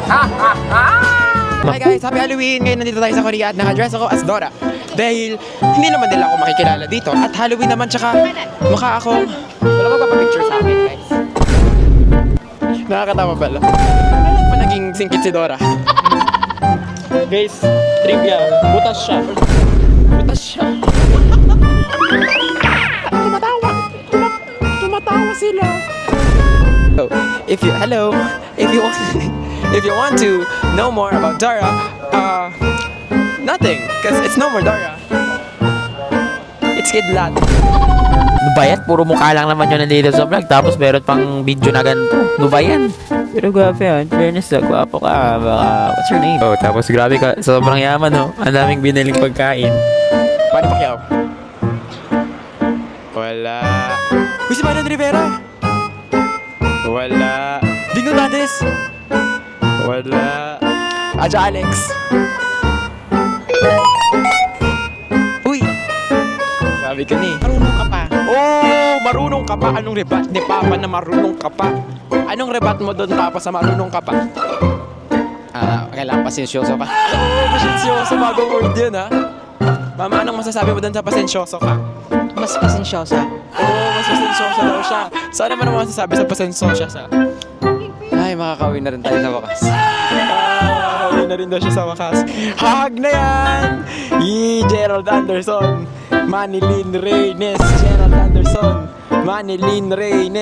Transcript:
Hi guys, happy Halloween! Ngayon nandito tayo sa Korea at nakadress ako as Dora. Dahil hindi naman nila ako makikilala dito. At Halloween naman, tsaka mukha akong... Wala magpapapicture sa akin guys. Nakakatawa pala. Alam pa naging singkit si Dora. Guys, trivia. Butas siya. Butas siya. Tumatawa. Tumatawa sila. If you want to know more about Dora, nothing, cause it's no more Dora. It's Kidlat. Ano ba yan? Puro mukha lang naman yun nandito sa vlog. Tapos meron pang video na ganito. Ano ba yan? Pero gwapo yan. Fairness na, gwapo ka. Baka, what's your name? Oh, tapos grabe ka. Sobrang yaman, oh. Ang daming biniling pagkain. Paano Pacquiao? Wala. Uy, si Marian Rivera? Wala. Dino Dantes? Wala. Aja Alex? Uy! Sabi ka ni. Marunong ka pa. Oh, marunong ka pa. Anong rebat ni Papa na marunong ka pa? Anong rebat mo doon, Papa, sa marunong ka pa? Kailangan pasensyoso ka. Oh, pasensyoso. Bagong word yun, ha? Mama, anong masasabi mo doon sa pasensyoso ka? Mas pasensyosa. Oo, mas pasensyosa daw siya. Saan naman ang masasabi sa pasensyosa siya? Ay, makakawin na rin tayo sa wakas. Makakawin na rin daw siya sa wakas. Hag na yan! Gerald Anderson, Manilyn Reynes, Gerald Anderson, Manilyn Reynes.